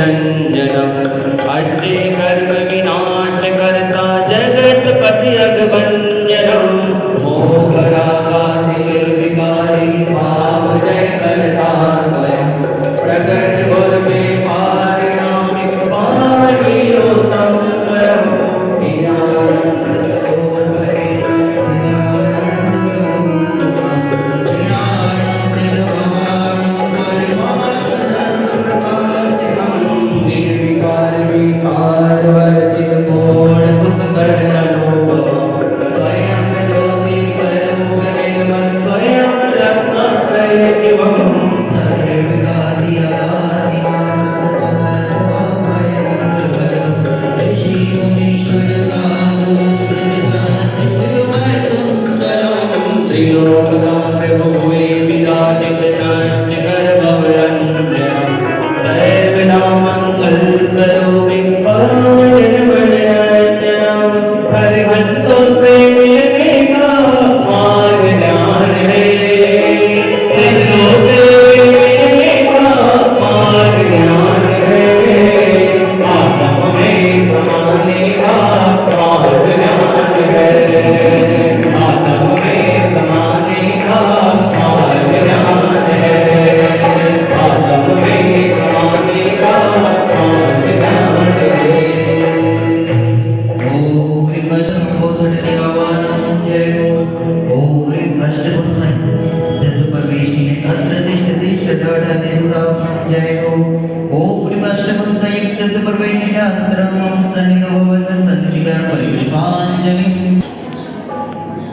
निरंजनम अष्टे कर्म विनाश करता जगतपति अगभंजनम मोहरागाधि विकारी भाव जय करता स्वयं प्रकट गुर में पारिणामिक पारियोतम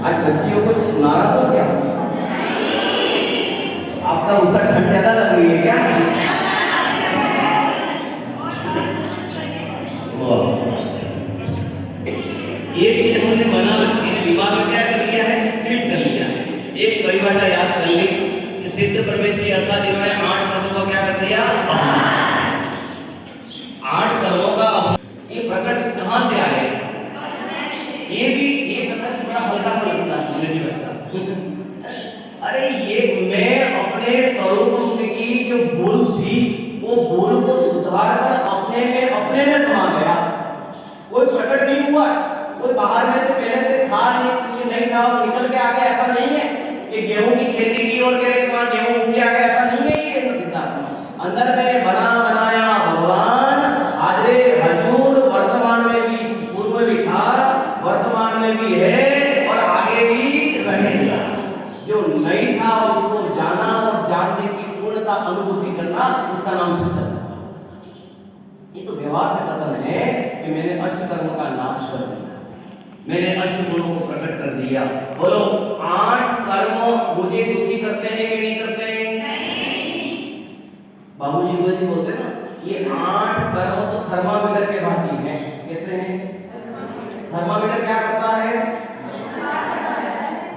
आज बच्चियों को सुना रहा हो क्या? आपका उसका ठंड ज्यादा लग रही है क्या? एक चीज हमने बना रखी दिमाग में क्या कर लिया है, फिट कर लिया है। एक परिभाषा याद कर ली, सिद्ध प्रवेश की अर्थात इन्होंने 8 कर्मों का क्या कर दिया? 8 कर्मों का ये प्रकट कहां से आए? ये भी ये प्रकट थोड़ा हल्का सा लगता है मुझे भी वैसा। अरे ये मैं अपने स्वरूप की जो भूल थी वो भूल को सुधार कर अपने में समा गया। कोई प्रकट नहीं हुआ, कोई बाहर में से पहले से था नहीं था और निकल के आ गया, ऐसा नहीं है। ये गेहूं की खेती की और कह रहे कि वहां गेहूं उग के आ गया, ऐसा नहीं है। ये सिद्धांत अंदर में बना बनाया भगवान हाजरे हजूर वर्तमान में भी, पूर्व में भी था, वर्तमान में भी है और आगे भी रहेगा। जो नहीं था उसको जाना और जानने की पूर्णता अनुभूति करना, उसका नाम सिद्धांत। ये तो व्यवहार से कथन है कि मैंने अष्ट कर्मों का नाश कर दिया, मैंने अष्ट गुणों को प्रकट कर दिया। बोलो 8 कर्म मुझे दुखी करते हैं कि नहीं करते हैं? बाबूजी बोलते ना, ये 8 कर्म तो थर्मामीटर के भांति है। कैसे है? थर्मामीटर क्या करता है?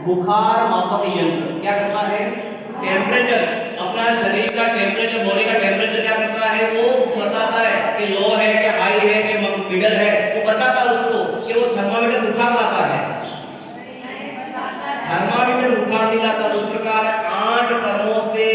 बुखार मापक यंत्र क्या करता है? टेम्परेचर, अपना शरीर का टेम्परेचर, बॉडी का टेम्परेचर क्या करता है? वो बताता है कि लो है कि हाई है कि मिडल है, वो बताता है उसको कि वो थर्मामीटर बुखार लाता है। थर्मामीटर बुखार नहीं लाता। उस प्रकार 8 कर्मों से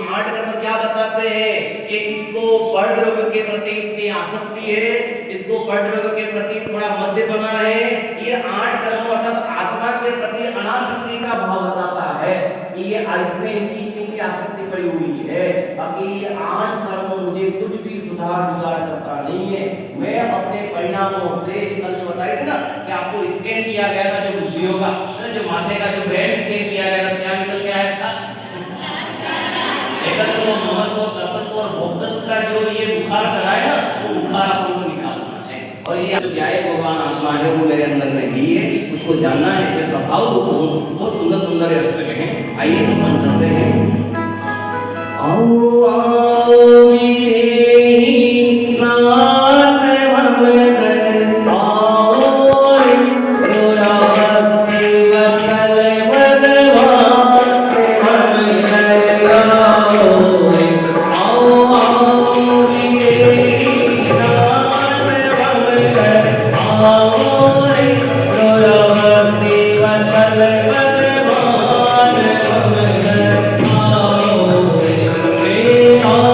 8 कर्म क्या बताते हैं कि इसको बड़ रोग के प्रति इतनी आसक्ति है, इसको बड़ रोग के प्रति थोड़ा मध्यपना है। ये 8 कर्म अर्थात आत्मा के प्रति अनासक्ति का भाव बताता है कि ये इसमें इनकी आसक्ति पड़ी हुई है। बाकी ये 8 कर्म मुझे कुछ भी सुधार गुजार करता नहीं है। मैं अपने परिणामों से, कल जो बताए थे ना कि आपको स्कैन किया गया था, जो बुद्धियों का, जो माथे का जो ब्रेन स्कैन किया गया था, क्या निकल के आया था? एकत्व, महत्व, कर्तव्य और भोक्तृत्व का जो ये बुखार चढ़ा है ना, वो बुखार आपको निकालना है। और ये अध्याय भगवान आत्मा है वो मेरे अंदर नहीं है, उसको जानना है। मैं स्वभाव को बहुत सुंदर सुंदर अष्टक हैं। आइए हम चलते हैं। आओ आओ मिलेहि नाथ हम कर आओ रोरा भक्ति वत्सल भगवान हम कर आओ आओ मिलेहि नाथ हम कर आओ रोरा भक्ति वत्सल भगवान हम कर आओ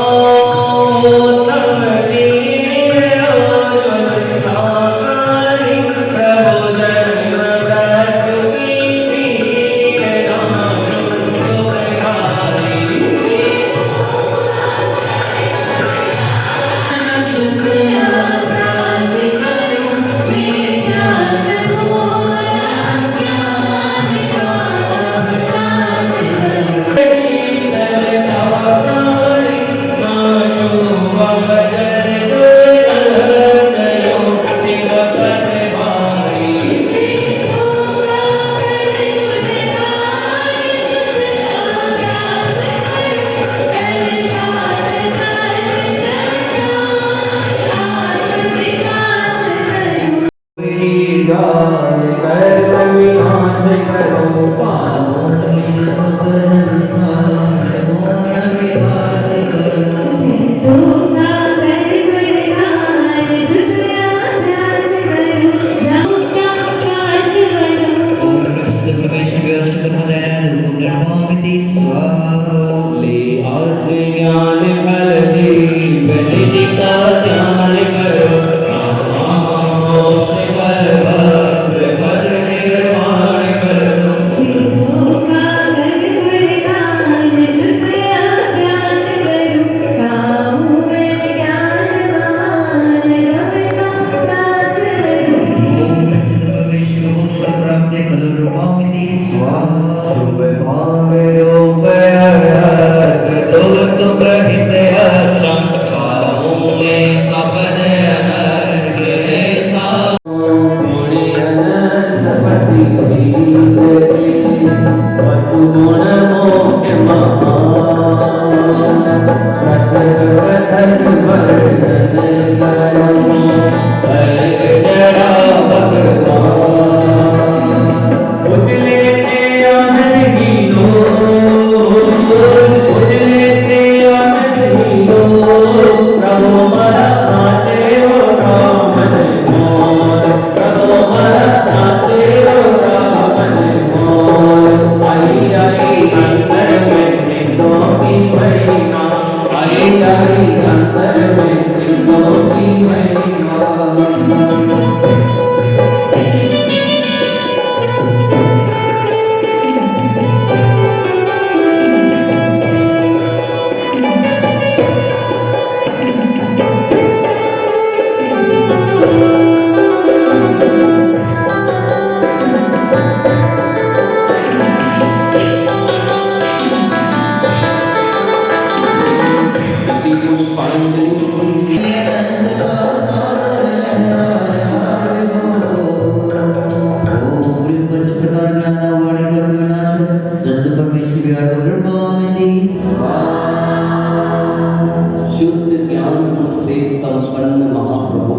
शुद्ध ज्ञान से संपन्न महाप्रभु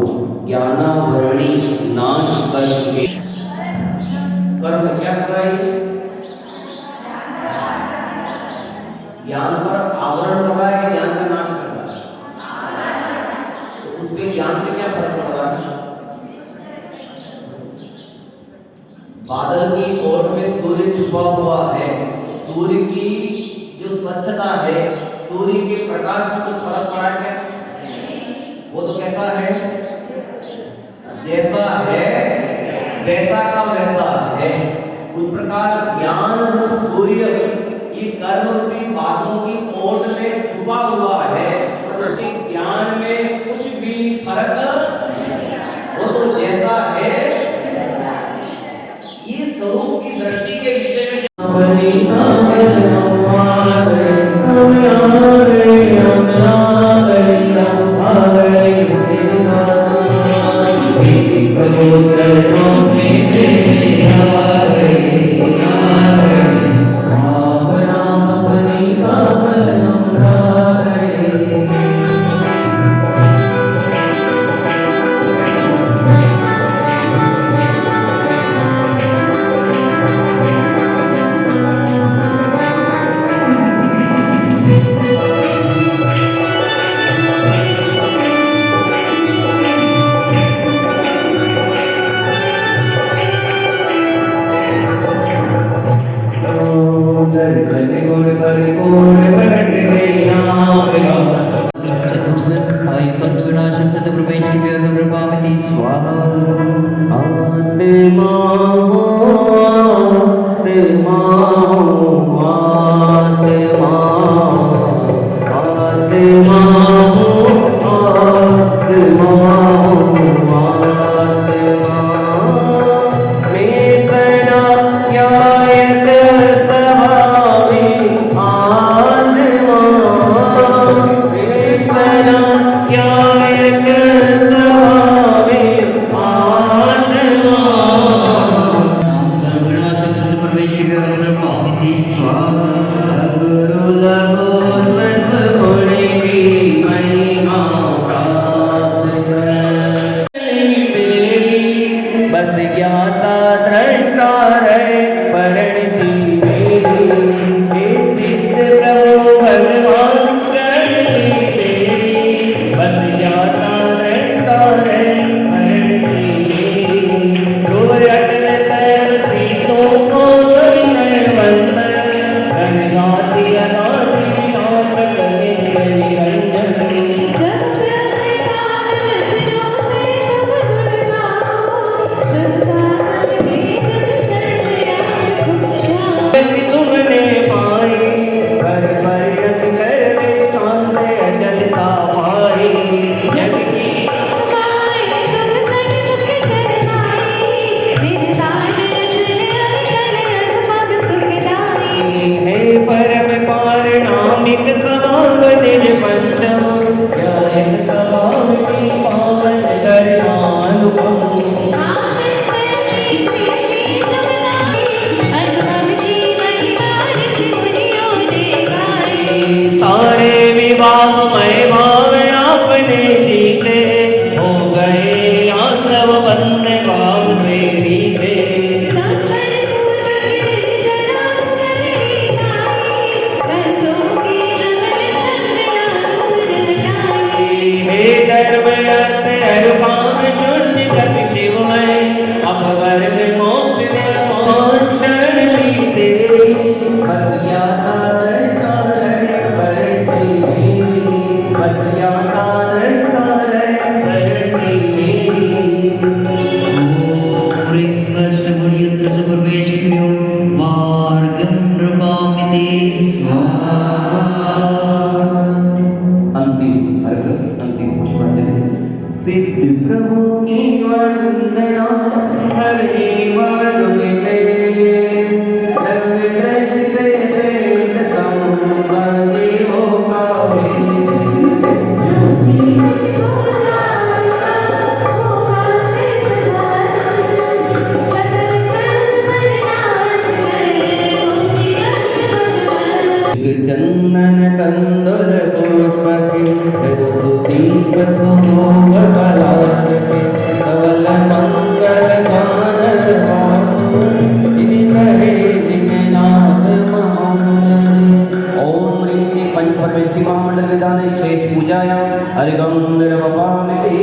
ज्ञानावरणी नाश कर चुके। कर्म क्या कर रहा है? ज्ञान पर आवरण कर रहा है या ज्ञान का नाश कर रहा है? तो उसमें ज्ञान पे क्या फर्क पड़ रहा है? बादल की ओट में सूर्य छुपा हुआ है, सूर्य की जो स्वच्छता है, सूर्य के प्रकाश में कुछ फर्क पड़ा क्या? वो तो कैसा है? जैसा है वैसा का वैसा है। उस प्रकार ज्ञान रूप सूर्य ये कर्म रूपी बादलों की ओट में छुपा हुआ है और उसके ज्ञान में कुछ भी फर्क, वो तो जैसा है। ये स्वरूप की दृष्टि के विषय में बस सिद्ध प्रभु की वंदना हरे मधुके दृष्टि से सेत संभागे हो पावे चंदन कंदर पुष्प के सरस्वतीप सुमोह बलार के कवल मंगल गानर इति कहे जिननाथ महामंगल। ओम ऋषि पंच परमेष्टि महामंडल विधान शेष पूजाया हरिगंधर वपामिते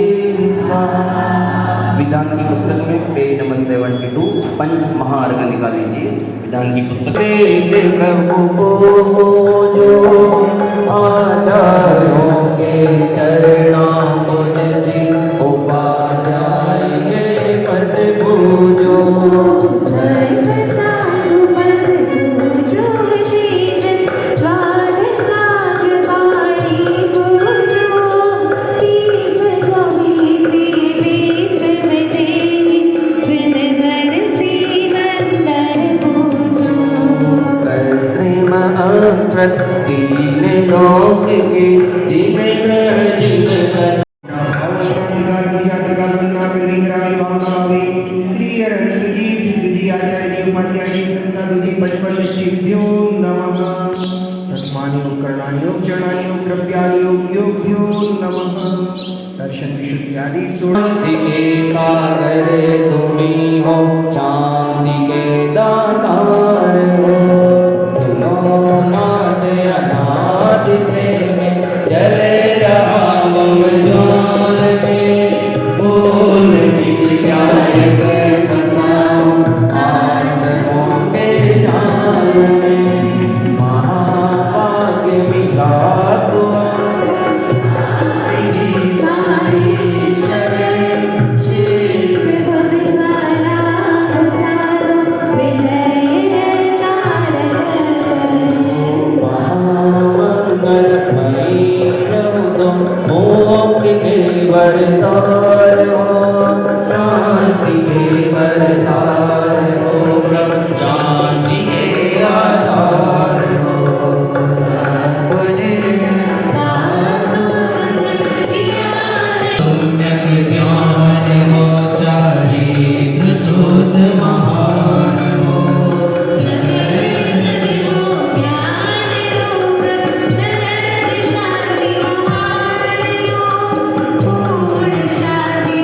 विधान की पुस्तक में पेज नंबर 72 पंच महाअर्घ निकाल लीजिए। विधान की पुस्तक प्रभु को जो आचार्यों के चरणाम्बुज से उपाध्याय के पद पूजो तीन लोक के जिन ग्रह जिन कर श्री अरविंद जी सिद्ध जी आचार्य जी उपाध्याय जी साधु जी पंचपदष्टिभ्यो नमः तस्मान्योग कर्णान्योग चरणान्योग द्रव्यान्योग्योभ्यो नमः दर्शन विशुद्धि आदि शांति के सागर तुम्ही हो शांति के दातार हो से चले रहा बमजान में बोल विद्यायक बसाओ आत्मों के जान में महाभाग्य विकास वरदार हो शांति के वरदार हो प्रभु शांति के आधार हो सम्यक ज्ञान हो चारित्र सूत महान हो शांति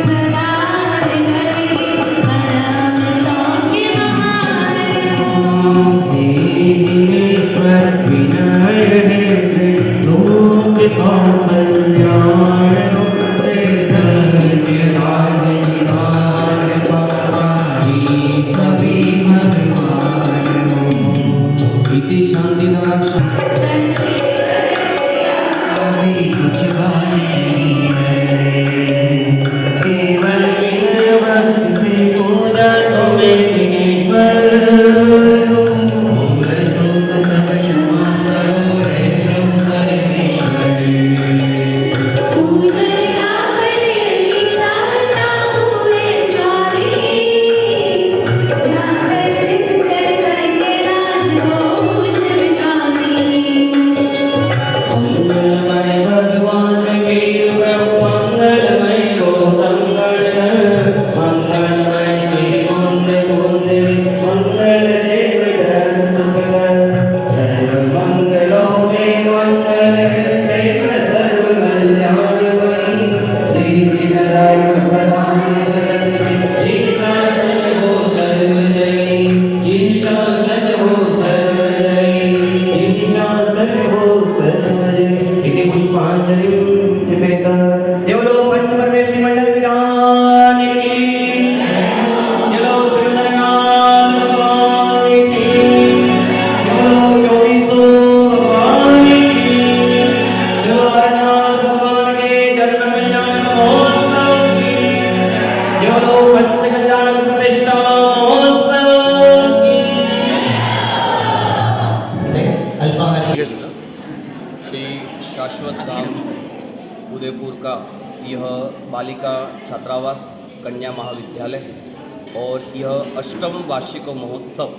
का यह बालिका छात्रावास कन्या महाविद्यालय है और यह अष्टम वार्षिक महोत्सव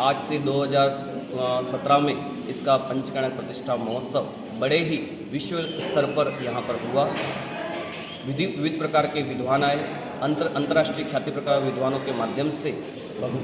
आज से 2017 में इसका पंचकर्ण प्रतिष्ठा महोत्सव बड़े ही विश्व स्तर पर यहाँ पर हुआ। विविध प्रकार के विद्वान आए। अंतर्राष्ट्रीय ख्याति प्रकार विद्वानों के माध्यम से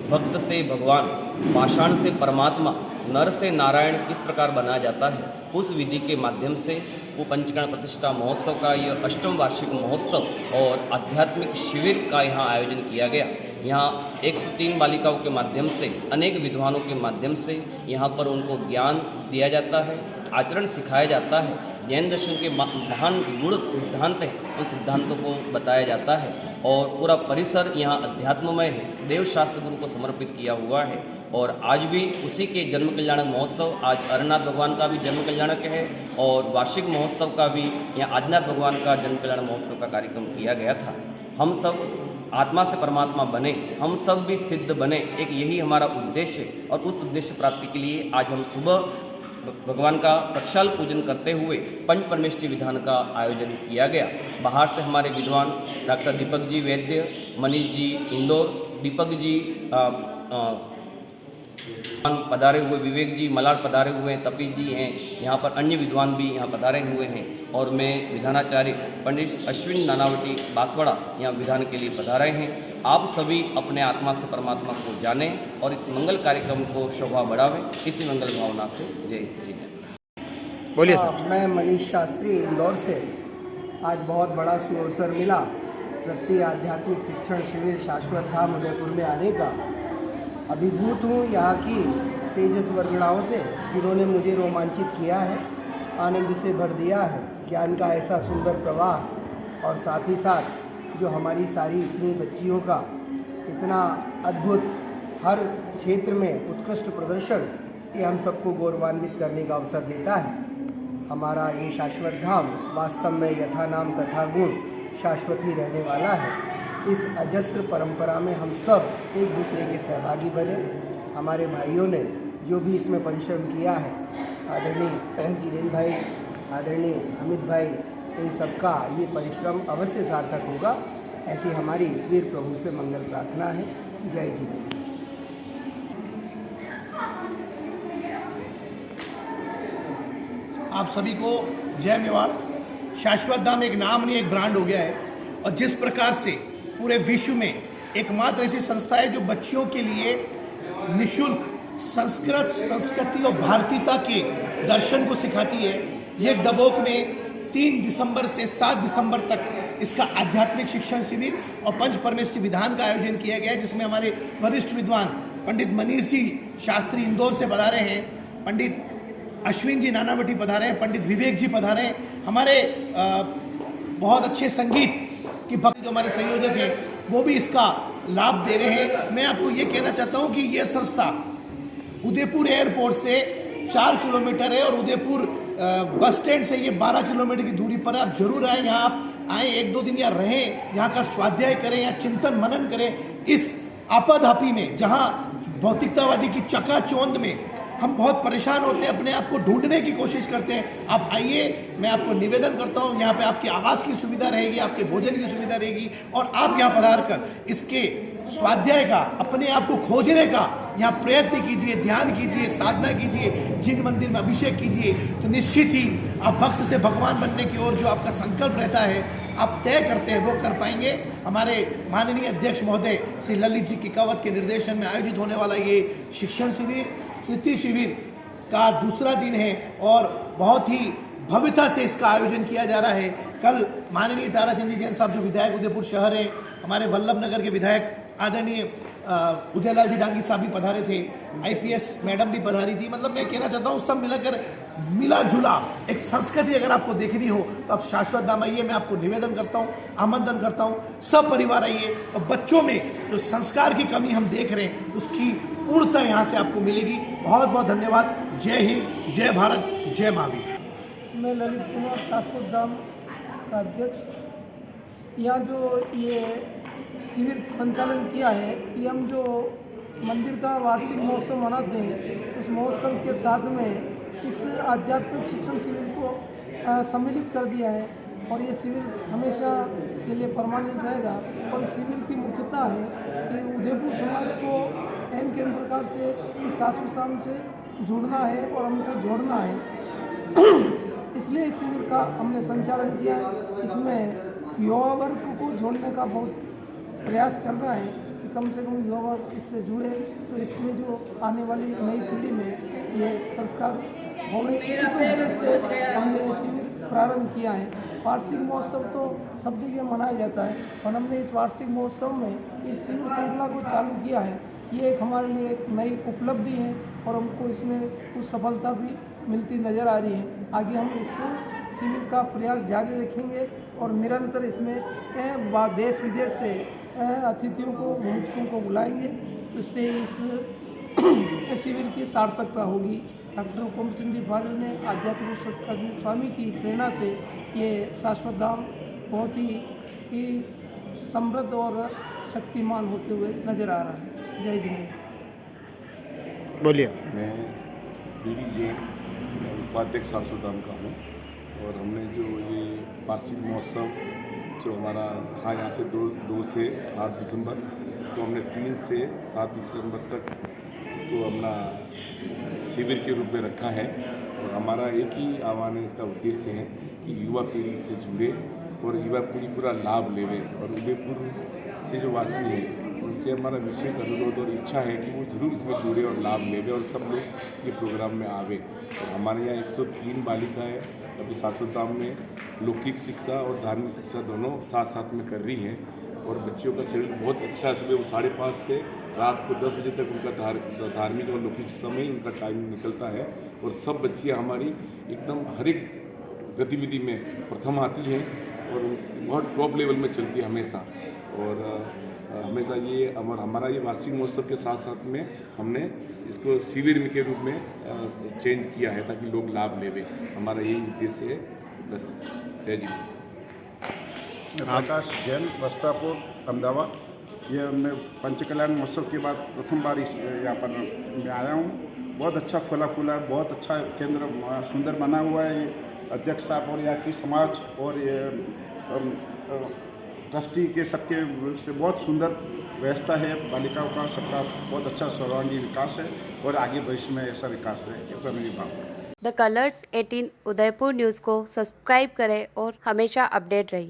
भक्त से भगवान, पाषाण से परमात्मा, नर से नारायण किस प्रकार बनाया जाता है, उस विधि के माध्यम से वो पंचकर्ण प्रतिष्ठा महोत्सव का यह अष्टम वार्षिक महोत्सव और आध्यात्मिक शिविर का यहाँ आयोजन किया गया। यहाँ 103 बालिकाओं के माध्यम से, अनेक विद्वानों के माध्यम से यहाँ पर उनको ज्ञान दिया जाता है, आचरण सिखाया जाता है। जैन दर्शन के महान गुण सिद्धांत हैं, उन सिद्धांतों को बताया जाता है और पूरा परिसर यहाँ अध्यात्ममय है, देव शास्त्र गुरु को समर्पित किया हुआ है। और आज भी उसी के जन्म कल्याणक महोत्सव, आज अरनाथ भगवान का भी जन्म कल्याणक है और वार्षिक महोत्सव का भी यहाँ आदिनाथ भगवान का जन्म कल्याण महोत्सव का कार्यक्रम किया गया था। हम सब आत्मा से परमात्मा बने, हम सब भी सिद्ध बने, एक यही हमारा उद्देश्य है। और उस उद्देश्य प्राप्ति के लिए आज हम सुबह भगवान का प्रक्षाल पूजन करते हुए पंच परमेष्टि विधान का आयोजन किया गया। बाहर से हमारे विद्वान डॉक्टर दीपक जी वैद्य, मनीष जी इंदौर, दीपक जी पधारे हुए, विवेक जी मलाड पधारे हुए, तपीश जी हैं, यहाँ पर अन्य विद्वान भी यहाँ पधारे हुए हैं और मैं विधानाचार्य पंडित अश्विन नानावटी बांसवाड़ा यहाँ विधान के लिए पधारे हैं। आप सभी अपने आत्मा से परमात्मा को जानें और इस मंगल कार्यक्रम को शोभा बढ़ावें। इसी मंगल भावना से जय जी। बोलिए सर। मैं मनीष शास्त्री इंदौर से। आज बहुत बड़ा सुअवसर मिला तृतीय आध्यात्मिक शिक्षण शिविर शाश्वत धाम उदयपुर में आने का। अभिभूत हूँ यहाँ की तेजस वर्गणाओं से, जिन्होंने मुझे रोमांचित किया है, आनंद से भर दिया है। ज्ञान का ऐसा सुंदर प्रवाह और साथ ही साथ जो हमारी सारी इतनी बच्चियों का इतना अद्भुत हर क्षेत्र में उत्कृष्ट प्रदर्शन, ये हम सबको गौरवान्वित करने का अवसर देता है। हमारा ये शाश्वत धाम वास्तव में यथा नाम तथा गुण शाश्वत ही रहने वाला है। इस अजस्र परंपरा में हम सब एक दूसरे के सहभागी बने। हमारे भाइयों ने जो भी इसमें परिश्रम किया है, आदरणीय जितेंद्र भाई, आदरणीय अमित भाई, इन सबका ये परिश्रम अवश्य सार्थक होगा, ऐसी हमारी वीर प्रभु से मंगल प्रार्थना है। जय जितेंद्र। आप सभी को जय मेवाड़। शाश्वत धाम एक नाम नहीं, एक ब्रांड हो गया है। और जिस प्रकार से पूरे विश्व में एकमात्र ऐसी संस्था है जो बच्चियों के लिए निःशुल्क संस्कृत, संस्कृति और भारतीयता के दर्शन को सिखाती है। ये डबोक में 3 दिसंबर से 7 दिसंबर तक इसका आध्यात्मिक शिक्षण शिविर और पंच परमेष्टि विधान का आयोजन किया गया है, जिसमें हमारे वरिष्ठ विद्वान पंडित मनीष जी शास्त्री इंदौर से पधारे हैं, पंडित अश्विन जी नानावटी पधारे हैं, पंडित विवेक जी पधारे हैं। हमारे बहुत अच्छे संगीत की भक्त जो हमारे संयोजक हैं वो भी इसका लाभ दे रहे हैं। मैं आपको ये कहना चाहता हूँ कि ये संस्था उदयपुर एयरपोर्ट से 4 किलोमीटर है और उदयपुर बस स्टैंड से ये 12 किलोमीटर की दूरी पर है। आप जरूर आए, यहाँ आप आए, 1-2 दिन यहाँ रहें, यहाँ का स्वाध्याय करें, यहाँ चिंतन मनन करें। इस आपाधापी में, जहाँ भौतिकतावादी की चकाचौंध में हम बहुत परेशान होते हैं, अपने आप को ढूंढने की कोशिश करते हैं, आप आइए। मैं आपको निवेदन करता हूँ, यहाँ पे आपकी आवास की सुविधा रहेगी, आपके भोजन की सुविधा रहेगी और आप यहाँ पधार कर इसके स्वाध्याय का, अपने आप को खोजने का यहाँ प्रयत्न कीजिए, ध्यान कीजिए, साधना कीजिए, जिन मंदिर में अभिषेक कीजिए। तो निश्चित ही आप भक्त से भगवान बनने की ओर जो आपका संकल्प रहता है, आप तय करते हैं, वो कर पाएंगे। हमारे माननीय अध्यक्ष महोदय श्री ललित जी किकावत के निर्देशन में आयोजित होने वाला ये शिक्षण शिविर, तृतीय शिविर का दूसरा दिन है और बहुत ही भव्यता से इसका आयोजन किया जा रहा है। कल माननीय ताराचंद जैन साहब जो विधायक उदयपुर शहर है, हमारे वल्लभ नगर के विधायक आदरणीय उदयलाल जी डांगी साहब भी पधारे थे, IPS मैडम भी पधारी थी। मतलब मैं कहना चाहता हूँ सब मिलकर मिला जुला एक संस्कृति अगर आपको देखनी हो तो आप शाश्वत धाम आइए। मैं आपको निवेदन करता हूँ, आमंत्रण करता हूँ, सब परिवार आइए। और बच्चों में जो संस्कार की कमी हम देख रहे हैं उसकी पूर्णता यहाँ से आपको मिलेगी। बहुत बहुत धन्यवाद। जय हिंद, जय भारत, जय महावीर। मैं ललित कुमार शाश्वत धाम का अध्यक्ष। यहाँ जो ये शिविर संचालन किया है, ये हम जो मंदिर का वार्षिक महोत्सव मनाते हैं, उस महोत्सव के साथ में इस आध्यात्मिक शिक्षण शिविर को सम्मिलित कर दिया है। और ये शिविर हमेशा के लिए परमानेंट रहेगा। और इस शिविर की मुख्यता है कि उदयपुर समाज को एन के प्रकार से इस शाश्वत धाम से जुड़ना है और हमको जोड़ना है। इसलिए इस शिविर का हमने संचालन किया। इसमें युवा वर्ग को जोड़ने का बहुत प्रयास चल रहा है कि कम से कम युवा वर्ग इससे जुड़े, तो इसमें जो आने वाली नई पीढ़ी में ये संस्कार होंगे। इस उद्देश्य से हमने ये शिविर प्रारंभ किया है। वार्षिक महोत्सव तो सब जगह मनाया जाता है, और हमने इस वार्षिक महोत्सव में इस शिविर श्रृंखला को चालू किया है। ये एक हमारे लिए एक नई उपलब्धि है और हमको इसमें कुछ सफलता भी मिलती नज़र आ रही है। आगे हम इस शिविर का प्रयास जारी रखेंगे और निरंतर इसमें देश विदेश से अतिथियों को, मुमुक्षुओं को बुलाएंगे, तो इससे इस शिविर की सार्थकता होगी। डॉक्टर हुकुम चंद जी फारिल ने आध्यात्मिक सत्कर्मी स्वामी की प्रेरणा से ये शाश्वत धाम बहुत ही समृद्ध और शक्तिमान होते हुए नजर आ रहा है। जय जिनेन्द्र। बोलिए। मैं BDJ उपाध्यक्ष शाश्वत धाम का हूँ, और हमने जो ये वार्षिक महोत्सव जो हमारा था यहाँ से 2 से 7 दिसंबर, इसको हमने 3 से 7 दिसंबर तक इसको अपना शिविर के रूप में रखा है। और हमारा एक ही आह्वान है, इसका उद्देश्य है कि युवा पीढ़ी से जुड़े और युवा पीढ़ी पूरा लाभ लेवे। और उदयपुर से जो वासी हैं उनसे हमारा विशेष अनुरोध और इच्छा है कि वो जरूर इसमें जुड़े और लाभ लेवे और सब लोग ये प्रोग्राम में आवे। और हमारे यहाँ 103 बालिकाएँ अभी शाश्वत धाम में लौकिक शिक्षा और धार्मिक शिक्षा दोनों साथ साथ में कर रही हैं। और बच्चियों का शेड्यूल बहुत अच्छा है। सुबह वो 5:30 से रात को 10 बजे तक उनका धार्मिक और लौकिक शिक्षा में उनका टाइम निकलता है। और सब बच्चियाँ हमारी एकदम हर एक गतिविधि में प्रथम आती हैं और बहुत टॉप लेवल में चलती है हमेशा। और हमेशा ये हमारा ये वार्षिक महोत्सव के साथ साथ में हमने इसको शिविर के रूप में चेंज किया है ताकि लोग लाभ लेवे। हमारा यही उद्देश्य है। बस, जय जी। आकाश जैन, वस्त्रापुर, अहमदाबाद। ये मैं पंचकल्याण महोत्सव के बाद प्रथम बार इस यहाँ पर मैं आया हूँ। बहुत अच्छा फला फूला, बहुत अच्छा केंद्र सुंदर बना हुआ है। ये अध्यक्ष साहब और यहाँ की समाज और ये ट्रस्टी के सबके से बहुत सुंदर व्यवस्था है। बालिकाओं का सबका बहुत अच्छा सर्वांगीण विकास है और आगे भविष्य में ऐसा विकास है, ऐसा मेरी भावना है। द कलर्स 18 उदयपुर न्यूज़ को सब्सक्राइब करें और हमेशा अपडेट रहिए।